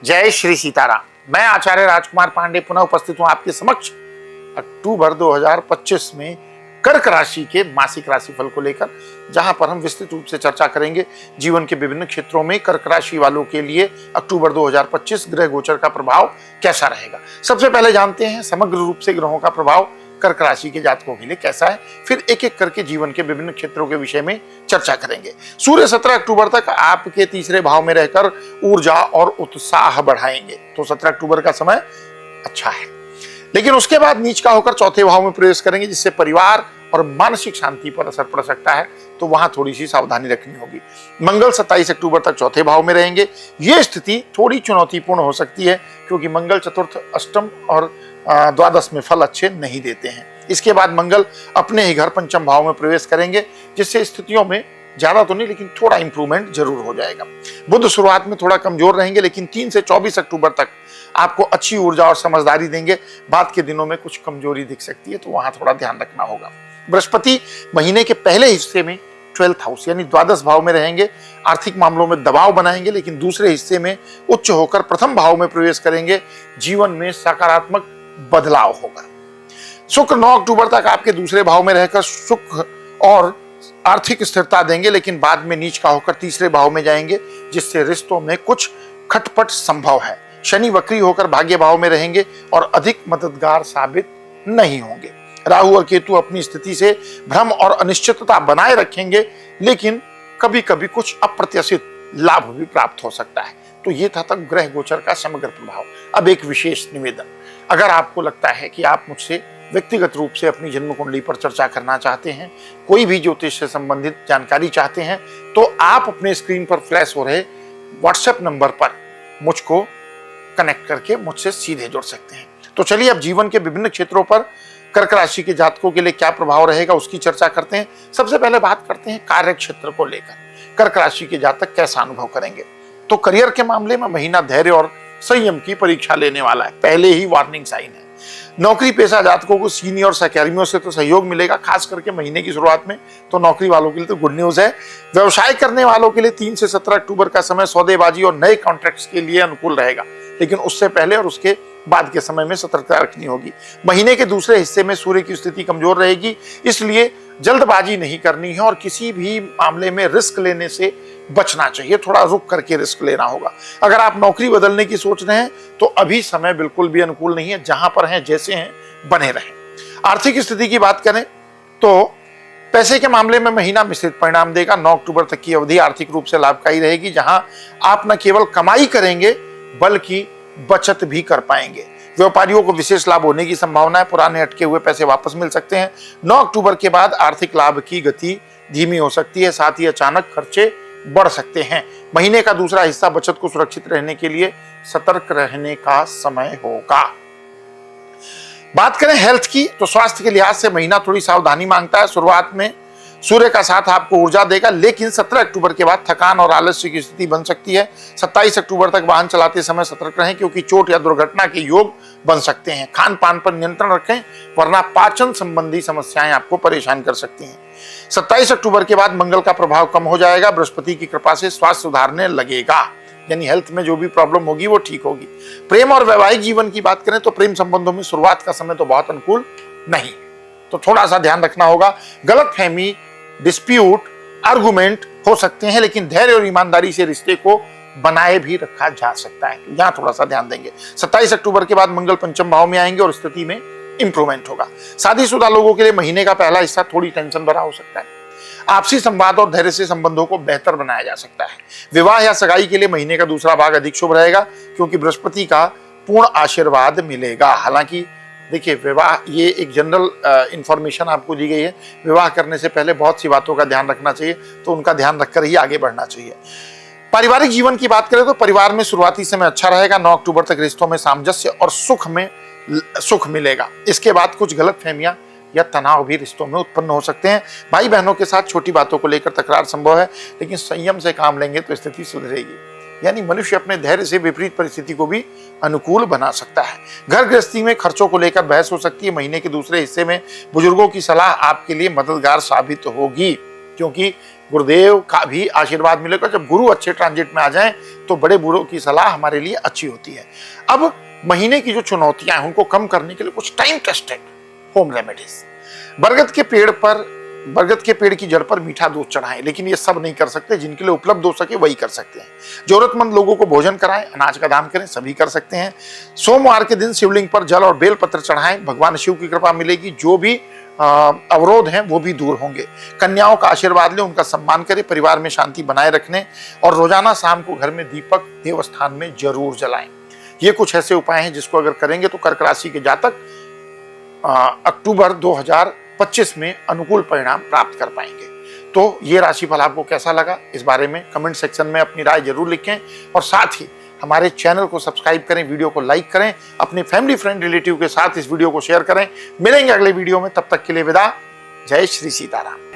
जय श्री सीताराम। मैं आचार्य राजकुमार पांडे पुनः उपस्थित हूं आपके समक्ष अक्टूबर 2025 में कर्क राशि के मासिक राशिफल को लेकर, जहां पर हम विस्तृत रूप से चर्चा करेंगे जीवन के विभिन्न क्षेत्रों में कर्क राशि वालों के लिए अक्टूबर 2025 ग्रह गोचर का प्रभाव कैसा रहेगा। सबसे पहले जानते हैं समग्र रूप से ग्रहों का प्रभाव कर्क राशि के जातकों के लिए कैसा है, फिर एक एक करके जीवन के विभिन्न क्षेत्रों के विषय में चर्चा करेंगे। सूर्य 17 अक्टूबर तक आपके तीसरे भाव में रहकर ऊर्जा और उत्साह बढ़ाएंगे, तो 17 अक्टूबर का समय अच्छा है। लेकिन उसके बाद नीच का होकर चौथे भाव में प्रवेश करेंगे, जिससे परिवार और मानसिक शांति पर असर पड़ सकता है, तो वहां थोड़ी सी सावधानी रखनी होगी। मंगल 27 अक्टूबर तक चौथे भाव में रहेंगे। यह स्थिति थोड़ी चुनौतीपूर्ण हो सकती है, क्योंकि मंगल चतुर्थ, अष्टम और द्वादश में फल अच्छे नहीं देते हैं। इसके बाद मंगल अपने ही घर पंचम भाव में प्रवेश करेंगे, जिससे स्थितियों में ज्यादा तो नहीं लेकिन थोड़ा इंप्रूवमेंट जरूर हो जाएगा। बुध शुरुआत में थोड़ा कमजोर रहेंगे, लेकिन 3 से 24 अक्टूबर तक आपको अच्छी ऊर्जा और समझदारी देंगे। बाद के दिनों में कुछ कमजोरी दिख सकती है, तो वहां थोड़ा ध्यान रखना होगा। बृहस्पति महीने के पहले हिस्से में 12th हाउस यानी द्वादश भाव में रहेंगे। आर्थिक मामलों में दबाव बनाएंगे, लेकिन दूसरे हिस्से में उच्च होकर प्रथम भाव में प्रवेश करेंगे। जीवन में सकारात्मक बदलाव होगा। शुक्र 9 अक्टूबर तक आपके दूसरे भाव में रहकर सुख और आर्थिक स्थिरता देंगे, लेकिन बाद में नीच का होकर तीसरे भाव में जाएंगे, जिससे रिश्तों में कुछ खटपट संभव है। शनि वक्री होकर भाग्य भाव में रहेंगे और अधिक मददगार साबित नहीं होंगे। राहु और केतु अपनी स्थिति से भ्रम और अनिश्चितता बनाए रखेंगे, लेकिन कभी कभी कुछ अप्रत्याशित लाभ भी प्राप्त हो सकता है। तो ये था तक ग्रह गोचर का समग्र प्रभाव। अब एक विशेष निवेदन, अगर आपको लगता है कि आप मुझसे व्यक्तिगत रूप से अपनी जन्म कुंडली पर चर्चा करना चाहते हैं, कोई भी ज्योतिष से संबंधित जानकारी चाहते हैं, तो आप अपने स्क्रीन पर फ्लैश हो रहे व्हाट्सएप नंबर पर मुझको कनेक्ट करके मुझसे सीधे जुड़ सकते हैं। तो चलिए अब जीवन के विभिन्न क्षेत्रों पर कर्क राशि के जातकों के लिए क्या प्रभाव रहेगा उसकी चर्चा करते हैं। सबसे पहले बात करते हैं कार्य क्षेत्र को लेकर कर्क राशि के जातक कैसा अनुभव करेंगे। तो करियर के मामले में महीना धैर्य और संयम की परीक्षा लेने वाला है, पहले ही वार्निंग साइन है। नौकरी पेशा जातकों को सीनियर और सहकर्मियों से तो सहयोग मिलेगा, खास करके महीने की शुरुआत में, तो नौकरी वालों के लिए तो गुड न्यूज है। व्यवसाय करने वालों के लिए 3 से 17 अक्टूबर का समय सौदेबाजी और नए कॉन्ट्रैक्ट्स के लिए अनुकूल रहेगा, लेकिन उससे पहले और उसके बाद के समय में सतर्कता रखनी होगी। महीने के दूसरे हिस्से में सूर्य की स्थिति कमजोर रहेगी, इसलिए जल्दबाजी नहीं करनी है और किसी भी मामले में रिस्क लेने से बचना चाहिए। थोड़ा रुक करके रिस्क लेना होगा। अगर आप नौकरी बदलने की सोच रहे हैं तो अभी समय बिल्कुल भी अनुकूल नहीं है, जहां पर हैं जैसे हैं बने रहें। आर्थिक स्थिति की बात करें तो पैसे के मामले में महीना मिश्रित परिणाम देगा। 9 अक्टूबर तक की अवधि आर्थिक रूप से लाभकारी रहेगी, जहां आप न केवल कमाई करेंगे बल्कि बचत भी कर पाएंगे। व्यापारियों को विशेष लाभ होने की संभावना है, पुराने अटके हुए पैसे वापस मिल सकते हैं। 9 अक्टूबर के बाद आर्थिक लाभ की गति धीमी हो सकती है, साथ ही अचानक खर्चे बढ़ सकते हैं। महीने का दूसरा हिस्सा बचत को सुरक्षित रहने के लिए सतर्क रहने का समय होगा। बात करें हेल्थ की, तो स्वास्थ्य के लिहाज से महीना थोड़ी सावधानी मांगता है। शुरुआत में सूर्य का साथ आपको ऊर्जा देगा, लेकिन 17 अक्टूबर के बाद थकान और आलस्य की स्थिति बन सकती है। 27 अक्टूबर तक वाहन चलाते समय सतर्क रहें, क्योंकि चोट या दुर्घटना के योग बन सकते हैं। खान पान पर नियंत्रण रखें, वरना पाचन संबंधी समस्याएं आपको परेशान कर सकती हैं। 27 अक्टूबर के बाद मंगल का प्रभाव कम हो जाएगा। बृहस्पति की कृपा से स्वास्थ्य सुधारने लगेगा, यानी हेल्थ में जो भी प्रॉब्लम होगी वो ठीक होगी। प्रेम और वैवाहिक जीवन की बात करें तो प्रेम संबंधों में शुरुआत का समय तो बहुत अनुकूल नहीं, तो थोड़ा सा ध्यान रखना होगा। गलतफहमी, डिस्प्यूट, आर्गुमेंट हो सकते हैं, लेकिन धैर्य और ईमानदारी से रिश्ते को बनाए भी रखा जा सकता है, तो यहाँ थोड़ा सा ध्यान देंगे। 27 अक्टूबर के बाद मंगल पंचम भाव में आएंगे और स्थिति में इंप्रूवमेंट होगा। शादीशुदा लोगों के लिए महीने का पहला हिस्सा थोड़ी टेंशन भरा हो सकता है। आपसी संवाद और धैर्य से संबंधों को बेहतर बनाया जा सकता है। विवाह या सगाई के लिए महीने का दूसरा भाग अधिक शुभ रहेगा, क्योंकि बृहस्पति का पूर्ण आशीर्वाद मिलेगा। हालांकि देखिए, विवाह ये एक जनरल इंफॉर्मेशन आपको दी गई है। विवाह करने से पहले बहुत सी बातों का ध्यान रखना चाहिए, तो उनका ध्यान रखकर ही आगे बढ़ना चाहिए। पारिवारिक जीवन की बात करें तो परिवार में शुरुआती समय अच्छा रहेगा। 9 अक्टूबर तक रिश्तों में सामंजस्य और सुख मिलेगा। इसके बाद कुछ गलतफहमियां या तनाव भी रिश्तों में उत्पन्न हो सकते हैं। भाई बहनों के साथ छोटी बातों को लेकर तकरार संभव है, लेकिन संयम से काम लेंगे तो स्थिति सुधरेगी। यानी मनुष्य अपने धैर्य से विपरीत परिस्थिति को भी अनुकूल बना सकता है। घर गृहस्थी में खर्चों को लेकर बहस हो सकती है। महीने के दूसरे हिस्से में बुजुर्गों की सलाह आपके लिए मददगार साबित होगी, क्योंकि गुरुदेव का भी आशीर्वाद मिलेगा। जब गुरु अच्छे ट्रांजिट में आ जाएं तो बड़े बूढ़ों की सलाह हमारे लिए अच्छी होती है। अब महीने की जो चुनौतियां हैं उनको कम करने के लिए कुछ टाइम टेस्टेड होम रेमेडीज। बरगद के पेड़ की जड़ पर मीठा दूध चढ़ाएं, लेकिन ये सब नहीं कर सकते। जिनके लिए उपलब्ध हो सके वही कर सकते हैं। जरूरतमंद लोगों को भोजन कराएं, अनाज का दान करें, सभी कर सकते हैं। सोमवार के दिन शिवलिंग पर जल और बेल पत्र चढ़ाएं, भगवान शिव की कृपा मिलेगी। जो भी अवरोध हैं वो भी दूर होंगे। कन्याओं का आशीर्वाद लें, उनका सम्मान करें, परिवार में शांति बनाए रखने और रोजाना शाम को घर में दीपक देवस्थान में जरूर जलाएं। ये कुछ ऐसे उपाय हैं जिसको अगर करेंगे तो कर्क राशि के जातक अक्टूबर 2025 में अनुकूल परिणाम प्राप्त कर पाएंगे। तो ये राशिफल आपको कैसा लगा, इस बारे में कमेंट सेक्शन में अपनी राय जरूर लिखें और साथ ही हमारे चैनल को सब्सक्राइब करें, वीडियो को लाइक करें, अपने फैमिली फ्रेंड रिलेटिव के साथ इस वीडियो को शेयर करें। मिलेंगे अगले वीडियो में, तब तक के लिए विदा। जय श्री सीताराम।